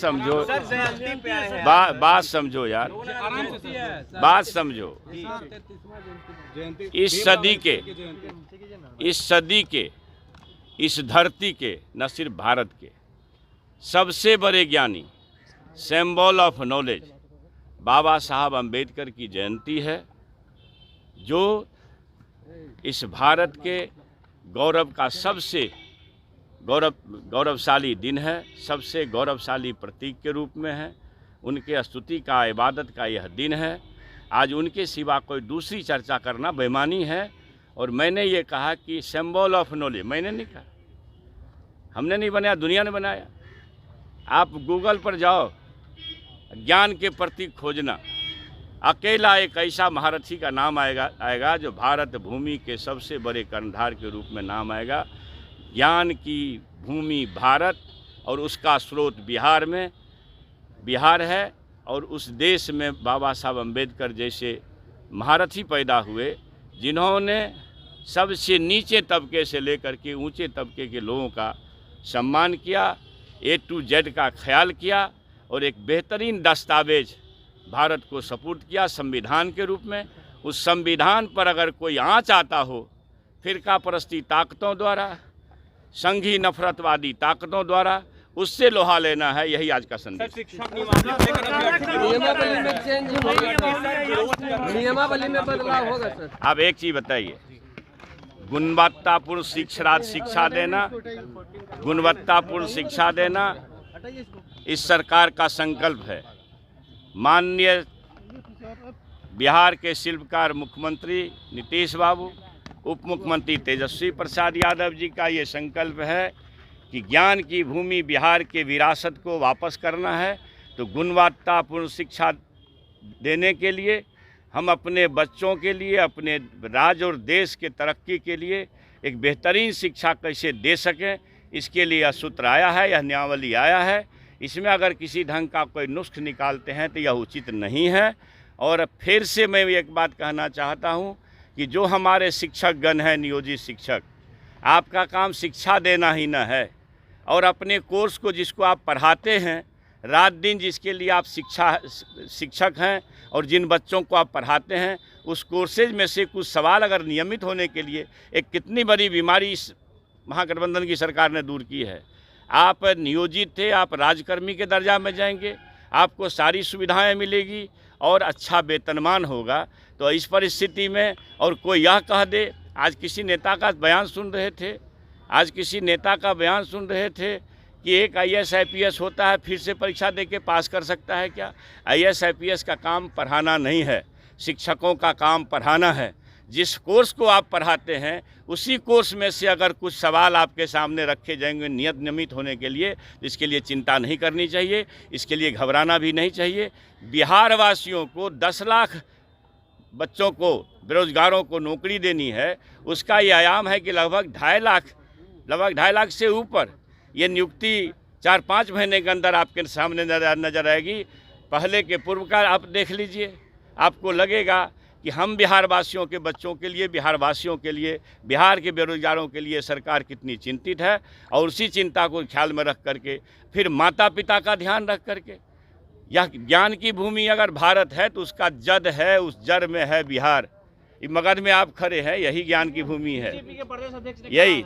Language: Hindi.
समझो बात समझो यार, बात समझो। इस सदी के इस धरती के, न सिर्फ भारत के सबसे बड़े ज्ञानी, सिंबल ऑफ नॉलेज बाबा साहब अम्बेडकर की जयंती है, जो इस भारत के गौरव का सबसे गौरवशाली दिन है, सबसे गौरवशाली प्रतीक के रूप में है। उनके स्तुति का, इबादत का यह दिन है। आज उनके सिवा कोई दूसरी चर्चा करना बेईमानी है। और मैंने ये कहा कि सिंबल ऑफ नॉलेज मैंने नहीं कहा, हमने नहीं बनाया, दुनिया ने बनाया। आप गूगल पर जाओ, ज्ञान के प्रतीक खोजना, अकेला एक ऐसा महारथी का नाम आएगा जो भारत भूमि के सबसे बड़े कर्णधार के रूप में नाम आएगा। ज्ञान की भूमि भारत और उसका स्रोत बिहार है। और उस देश में बाबा साहब अम्बेडकर जैसे महारथी पैदा हुए, जिन्होंने सबसे नीचे तबके से लेकर के ऊंचे तबके के लोगों का सम्मान किया, A to Z का ख्याल किया और एक बेहतरीन दस्तावेज भारत को सपुर्द किया संविधान के रूप में। उस संविधान पर अगर कोई आँच आता हो फिरका परस्ती ताकतों द्वारा, संघी नफरतवादी ताकतों द्वारा, उससे लोहा लेना है। यही आज का संदेश। नियमावली में बदलाव होगा सर। आप एक चीज बताइए, गुणवत्तापूर्ण शिक्षा देना इस सरकार का संकल्प है। माननीय बिहार के शिल्पकार मुख्यमंत्री नीतीश बाबू, उप मुख्यमंत्री तेजस्वी प्रसाद यादव जी का ये संकल्प है कि ज्ञान की भूमि बिहार के विरासत को वापस करना है। तो गुणवत्तापूर्ण शिक्षा देने के लिए हम अपने बच्चों के लिए, अपने राज्य और देश के तरक्की के लिए एक बेहतरीन शिक्षा कैसे दे सकें, इसके लिए यह सूत्र आया है, यह नियमावली आया है। इसमें अगर किसी ढंग का कोई नुस्ख निकालते हैं तो यह उचित नहीं है। और फिर से मैं एक बात कहना चाहता हूं कि जो हमारे शिक्षकगण हैं, नियोजित शिक्षक, आपका काम शिक्षा देना ही न है, और अपने कोर्स को जिसको आप पढ़ाते हैं, रात दिन जिसके लिए आप शिक्षक हैं और जिन बच्चों को आप पढ़ाते हैं, उस कोर्सेज में से कुछ सवाल अगर नियमित होने के लिए, एक कितनी बड़ी बीमारी इस महागठबंधन की सरकार ने दूर की है। आप नियोजित थे, आप राजकर्मी के दर्जा में जाएंगे, आपको सारी सुविधाएं मिलेगी और अच्छा वेतनमान होगा। तो इस परिस्थिति में और कोई यह कह दे, आज किसी नेता का बयान सुन रहे थे कि एक IAS IPS होता है फिर से परीक्षा दे के पास कर सकता है क्या? IAS IPS का काम पढ़ाना नहीं है, शिक्षकों का काम पढ़ाना है। जिस कोर्स को आप पढ़ाते हैं उसी कोर्स में से अगर कुछ सवाल आपके सामने रखे जाएंगे नियमित होने के लिए, इसके लिए चिंता नहीं करनी चाहिए, इसके लिए घबराना भी नहीं चाहिए। बिहार वासियों को 10 लाख बच्चों को, बेरोजगारों को नौकरी देनी है, उसका ये आयाम है कि लगभग 2.5 लाख से ऊपर ये नियुक्ति 4-5 महीने के अंदर आपके सामने नजर आएगी। पहले के पूर्व का आप देख लीजिए, आपको लगेगा कि हम बिहार वासियों के बच्चों के लिए, बिहार के बेरोजगारों के लिए सरकार कितनी चिंतित है। और उसी चिंता को ख्याल में रख करके, फिर माता पिता का ध्यान रख करके, यह ज्ञान की भूमि अगर भारत है तो उसका जद है, उस जड़ में है बिहार। मगध में आप खड़े हैं, यही ज्ञान की भूमि है। यही